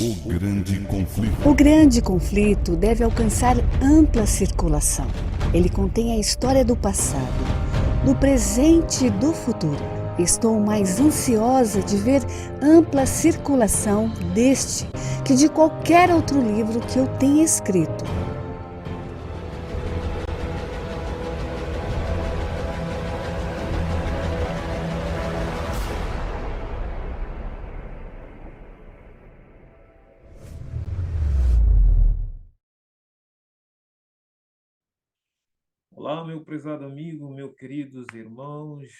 O grande conflito. O grande conflito deve alcançar ampla circulação. Ele contém a história do passado, do presente e do futuro. Estou mais ansiosa de ver ampla circulação deste que de qualquer outro livro que eu tenha escrito. Olá, meu prezado amigo, meus queridos irmãos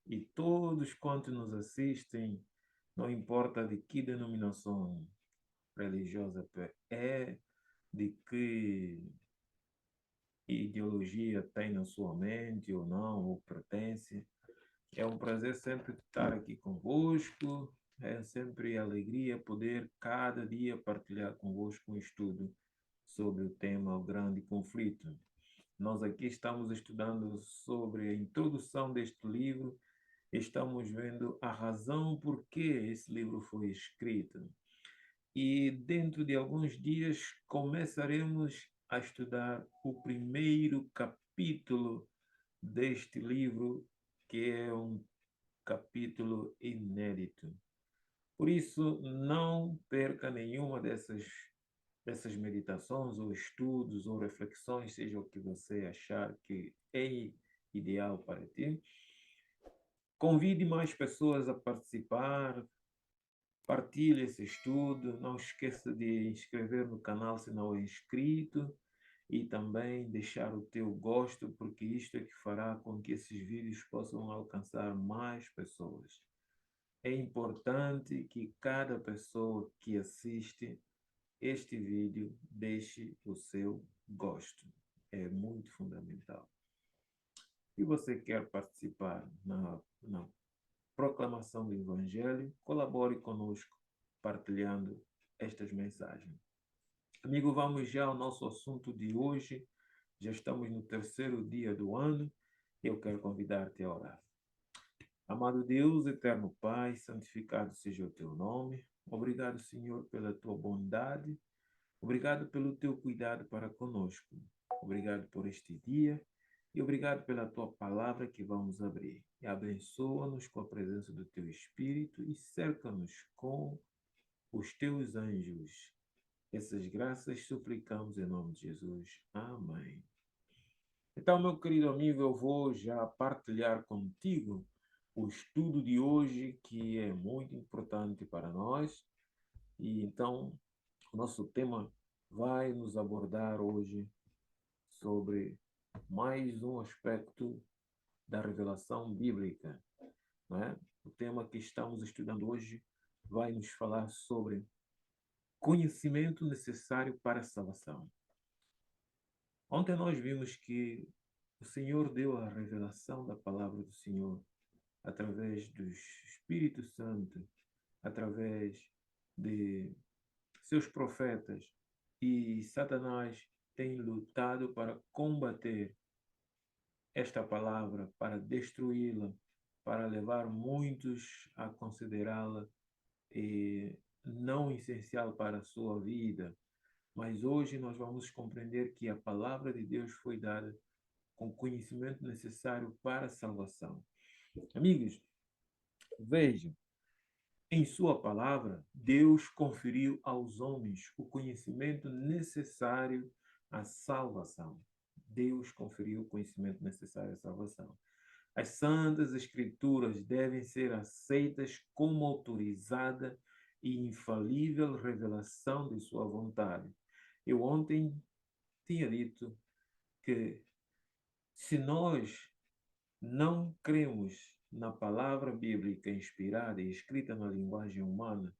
e todos quantos nos assistem, não importa de que denominação religiosa é, de que ideologia tem na sua mente ou não, ou pertence. É um prazer sempre estar aqui convosco, é sempre alegria poder cada dia partilhar convosco um estudo sobre o tema O Grande Conflito. Nós aqui estamos estudando sobre a introdução deste livro, estamos vendo a razão por que esse livro foi escrito. E dentro de alguns dias começaremos a estudar o primeiro capítulo deste livro, que é um capítulo inédito. Por isso, não perca nenhuma dessas meditações ou estudos ou reflexões, seja o que você achar que é ideal para ti. Convide mais pessoas a participar, partilhe esse estudo, não esqueça de inscrever no canal se não é inscrito e também deixar o teu gosto, porque isto é que fará com que esses vídeos possam alcançar mais pessoas. É importante que cada pessoa que assiste este vídeo deixe o seu gosto. É muito fundamental. Se você quer participar na proclamação do Evangelho, colabore conosco partilhando estas mensagens. Amigo, vamos já ao nosso assunto de hoje. Já estamos no terceiro dia do ano e eu quero convidar-te a orar. Amado Deus, eterno Pai, santificado seja o teu nome. Obrigado, Senhor, pela tua bondade. Obrigado pelo teu cuidado para conosco. Obrigado por este dia e obrigado pela tua palavra que vamos abrir. E abençoa-nos com a presença do teu Espírito e cerca-nos com os teus anjos. Essas graças suplicamos em nome de Jesus. Amém. Então, meu querido amigo, eu vou já partilhar contigo o estudo de hoje, que é muito importante para nós. E então, o nosso tema vai nos abordar hoje sobre mais um aspecto da revelação bíblica, não é? O tema que estamos estudando hoje vai nos falar sobre conhecimento necessário para a salvação. Ontem nós vimos que o Senhor deu a revelação da palavra do Senhor através do Espírito Santo, através de seus profetas, e Satanás tem lutado para combater esta palavra, para destruí-la, para levar muitos a considerá-la não essencial para a sua vida. Mas hoje nós vamos compreender que a palavra de Deus foi dada com o conhecimento necessário para a salvação. Amigos, vejam, em sua palavra, Deus conferiu aos homens o conhecimento necessário à salvação. Deus conferiu o conhecimento necessário à salvação. As santas escrituras devem ser aceitas como autorizada e infalível revelação de sua vontade. Eu ontem tinha dito que se nós não cremos na palavra bíblica inspirada e escrita na linguagem humana,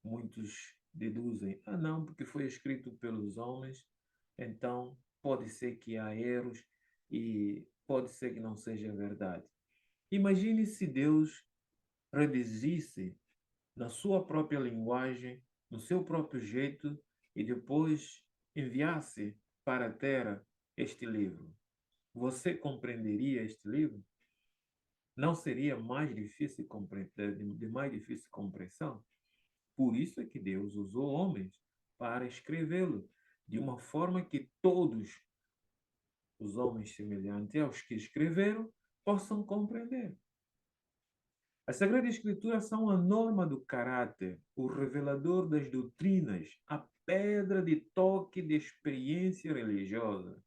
muitos deduzem, não, porque foi escrito pelos homens, então pode ser que há erros e pode ser que não seja verdade. Imagine se Deus redigisse na sua própria linguagem, no seu próprio jeito, e depois enviasse para a Terra este livro. Você compreenderia este livro? Não seria mais difícil de mais difícil compreensão? Por isso é que Deus usou homens para escrevê-lo, de uma forma que todos os homens semelhantes aos que escreveram possam compreender. As Sagradas Escrituras são a norma do caráter, o revelador das doutrinas, a pedra de toque de experiência religiosa.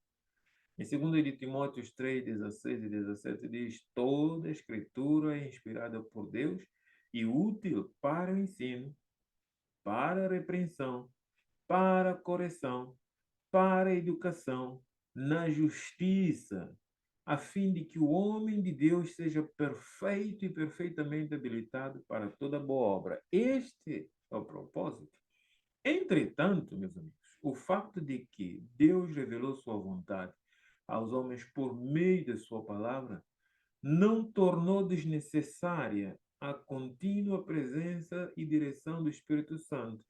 Em 2 de Timóteo 3, 16 e 17 diz: toda a Escritura é inspirada por Deus e útil para o ensino, para a repreensão, para a correção, para a educação, na justiça, a fim de que o homem de Deus seja perfeito e perfeitamente habilitado para toda boa obra. Este é o propósito. Entretanto, meus amigos, o fato de que Deus revelou sua vontade aos homens por meio de sua palavra não tornou desnecessária a contínua presença e direção do Espírito Santo.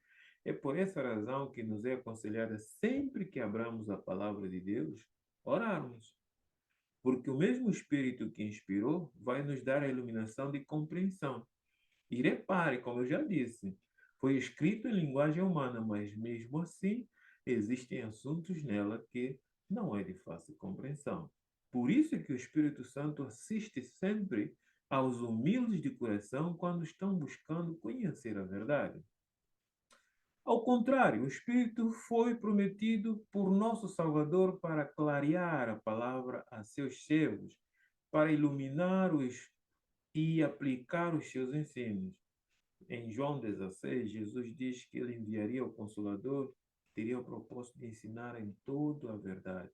É por essa razão que nos é aconselhada sempre que abramos a palavra de Deus, orarmos. Porque o mesmo Espírito que inspirou vai nos dar a iluminação de compreensão. E repare, como eu já disse, foi escrito em linguagem humana, mas mesmo assim existem assuntos nela que não é de fácil compreensão. Por isso é que o Espírito Santo assiste sempre aos humildes de coração quando estão buscando conhecer a verdade. Ao contrário, o Espírito foi prometido por nosso Salvador para clarear a palavra a seus servos, para iluminar-os e aplicar os seus ensinos. Em João 16, Jesus diz que ele enviaria o Consolador, teria o propósito de ensinar em toda a verdade,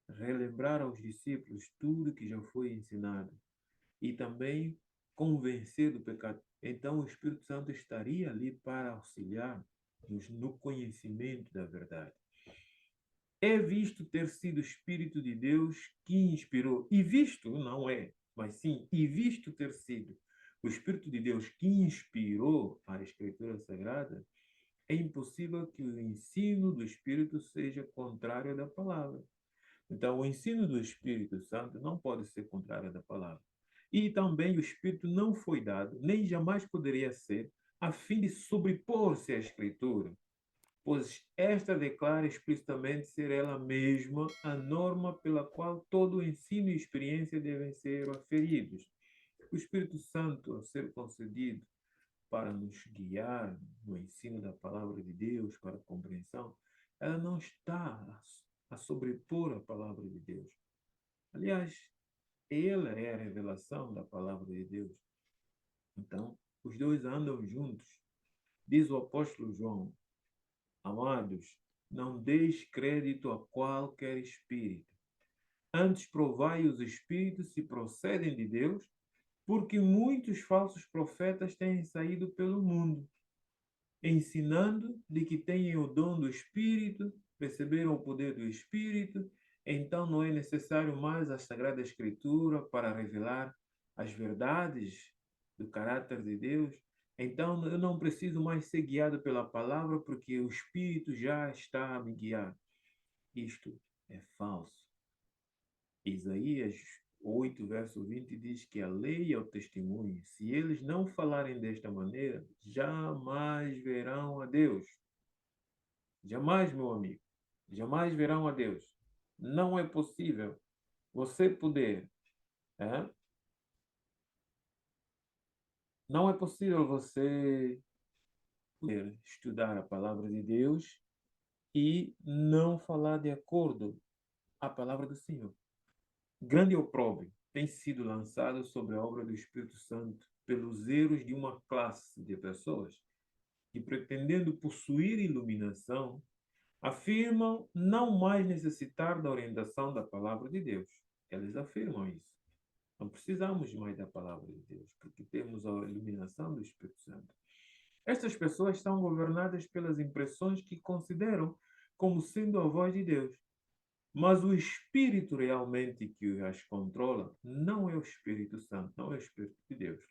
relembrar aos discípulos tudo que já foi ensinado e também convencer do pecado. Então, o Espírito Santo estaria ali para auxiliar-nos no conhecimento da verdade. É visto ter sido o Espírito de Deus que inspirou, e visto não é, mas sim, e visto ter sido o Espírito de Deus que inspirou a Escritura Sagrada, é impossível que o ensino do Espírito seja contrário da palavra. Então, o ensino do Espírito Santo não pode ser contrário da palavra. E também o Espírito não foi dado, nem jamais poderia ser, a fim de sobrepor-se à Escritura, pois esta declara explicitamente ser ela mesma a norma pela qual todo o ensino e experiência devem ser aferidos. O Espírito Santo, ao ser concedido para nos guiar no ensino da palavra de Deus, para a compreensão, ela não está a sobrepor a palavra de Deus. Aliás, ela é a revelação da palavra de Deus. Então, os dois andam juntos. Diz o apóstolo João: amados, não deis crédito a qualquer espírito. Antes provai os espíritos se procedem de Deus, porque muitos falsos profetas têm saído pelo mundo, ensinando de que têm o dom do Espírito, receberam o poder do Espírito, então não é necessário mais a Sagrada Escritura para revelar as verdades do caráter de Deus. Então eu não preciso mais ser guiado pela palavra, porque o Espírito já está a me guiar. Isto é falso. Isaías 8, verso 20 diz que a lei é o testemunho. Se eles não falarem desta maneira, jamais verão a Deus. Jamais, meu amigo. Jamais verão a Deus. Não é possível você poder. É? Não é possível você poder estudar a palavra de Deus e não falar de acordo à palavra do Senhor. Grande opróbrio tem sido lançado sobre a obra do Espírito Santo pelos erros de uma classe de pessoas que, pretendendo possuir iluminação, afirmam não mais necessitar da orientação da palavra de Deus. Eles afirmam isso. Não precisamos mais da palavra de Deus, porque temos a iluminação do Espírito Santo. Estas pessoas são governadas pelas impressões que consideram como sendo a voz de Deus. Mas o Espírito realmente que as controla não é o Espírito Santo, não é o Espírito de Deus.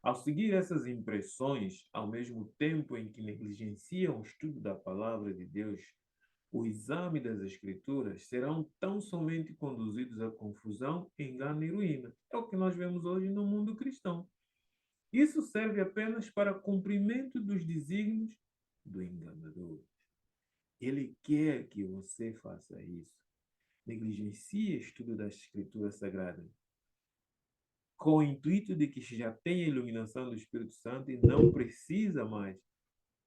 Ao seguir essas impressões, ao mesmo tempo em que negligenciam o estudo da palavra de Deus, o exame das Escrituras, serão tão somente conduzidos à confusão, engano e ruína. É o que nós vemos hoje no mundo cristão. Isso serve apenas para cumprimento dos desígnios do enganador. Ele quer que você faça isso. Negligencie o estudo das Escrituras Sagradas, com o intuito de que já tenha a iluminação do Espírito Santo e não precisa mais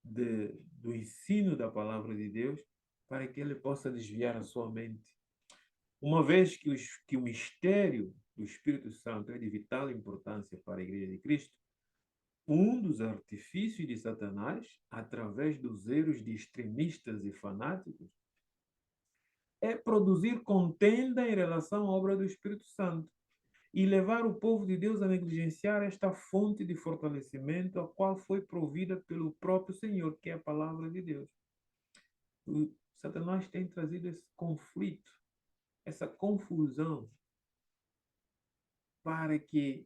do ensino da palavra de Deus para que ele possa desviar a sua mente. Uma vez que o mistério do Espírito Santo é de vital importância para a Igreja de Cristo, um dos artifícios de Satanás, através dos erros de extremistas e fanáticos, é produzir contenda em relação à obra do Espírito Santo e levar o povo de Deus a negligenciar esta fonte de fortalecimento, a qual foi provida pelo próprio Senhor, que é a palavra de Deus. O Satanás tem trazido esse conflito, essa confusão, para que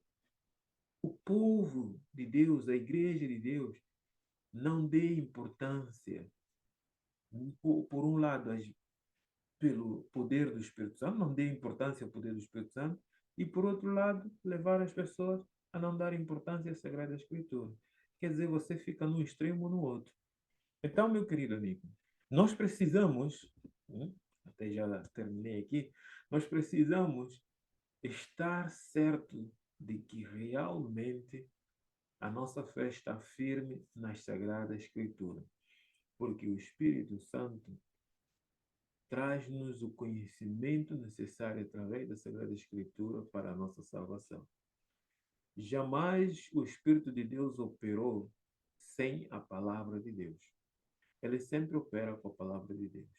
o povo de Deus, a igreja de Deus, não dê importância, por um lado, pelo poder do Espírito Santo, não dê importância ao poder do Espírito Santo, e, por outro lado, levar as pessoas a não dar importância à Sagrada Escritura. Quer dizer, você fica num extremo ou no outro. Então, meu querido amigo, nós precisamos, até já terminei aqui, nós precisamos estar certo de que realmente a nossa fé está firme nas Sagradas Escrituras, porque o Espírito Santo traz-nos o conhecimento necessário através da Sagrada Escritura para a nossa salvação. Jamais o Espírito de Deus operou sem a palavra de Deus. Ele sempre opera com a palavra de Deus.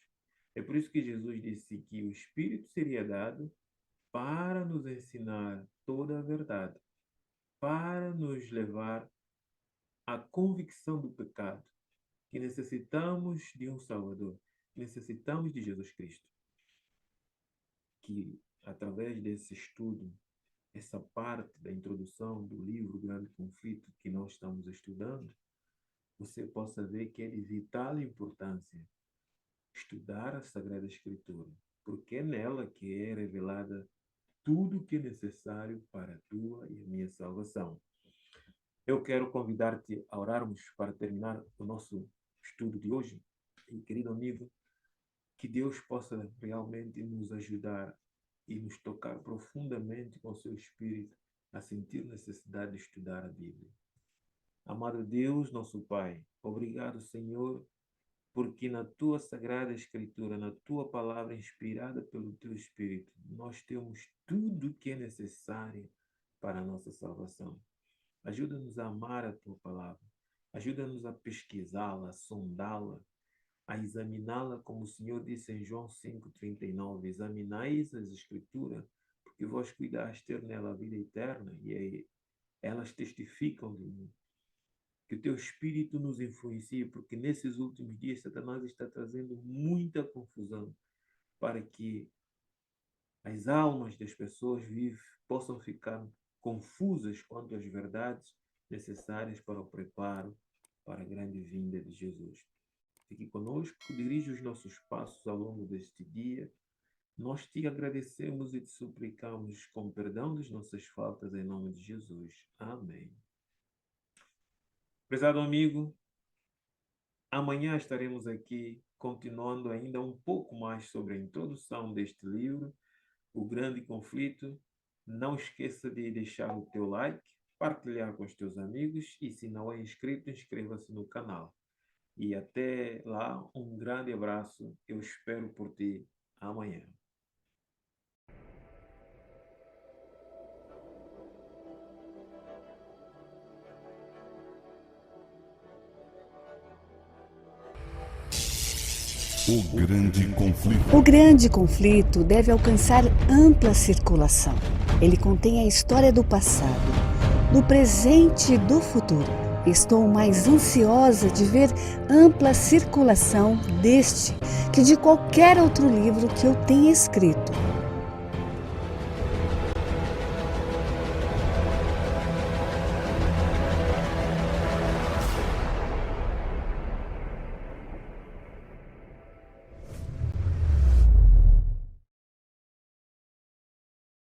É por isso que Jesus disse que o Espírito seria dado para nos ensinar toda a verdade, para nos levar à convicção do pecado, que necessitamos de um Salvador, necessitamos de Jesus Cristo. Que, através desse estudo, essa parte da introdução do livro Grande Conflito que nós estamos estudando, você possa ver que é de vital importância estudar a Sagrada Escritura, porque é nela que é revelada tudo o que é necessário para a tua e a minha salvação. Eu quero convidar-te a orarmos para terminar o nosso estudo de hoje. E, querido amigo, que Deus possa realmente nos ajudar e nos tocar profundamente com o seu Espírito a sentir necessidade de estudar a Bíblia. Amado Deus, nosso Pai, obrigado, Senhor, porque na tua Sagrada Escritura, na tua palavra inspirada pelo teu Espírito, nós temos tudo o que é necessário para a nossa salvação. Ajuda-nos a amar a tua palavra. Ajuda-nos a pesquisá-la, a sondá-la, a examiná-la, como o Senhor disse em João 5,39, examinais as Escrituras, porque vós cuidaste ter nela a vida eterna, e elas testificam de mim. Que o teu Espírito nos influencie, porque nesses últimos dias Satanás está trazendo muita confusão para que as almas das pessoas possam ficar confusas quanto às verdades necessárias para o preparo para a grande vinda de Jesus. Fique conosco, dirige os nossos passos ao longo deste dia. Nós te agradecemos e te suplicamos com perdão das nossas faltas em nome de Jesus. Amém. Prezado amigo, amanhã estaremos aqui continuando ainda um pouco mais sobre a introdução deste livro, O Grande Conflito. Não esqueça de deixar o teu like, partilhar com os teus amigos e, se não é inscrito, inscreva-se no canal. E até lá, um grande abraço. Eu espero por ti amanhã. O Grande Conflito. O Grande Conflito deve alcançar ampla circulação. Ele contém a história do passado, do presente e do futuro. Estou mais ansiosa de ver ampla circulação deste que de qualquer outro livro que eu tenha escrito.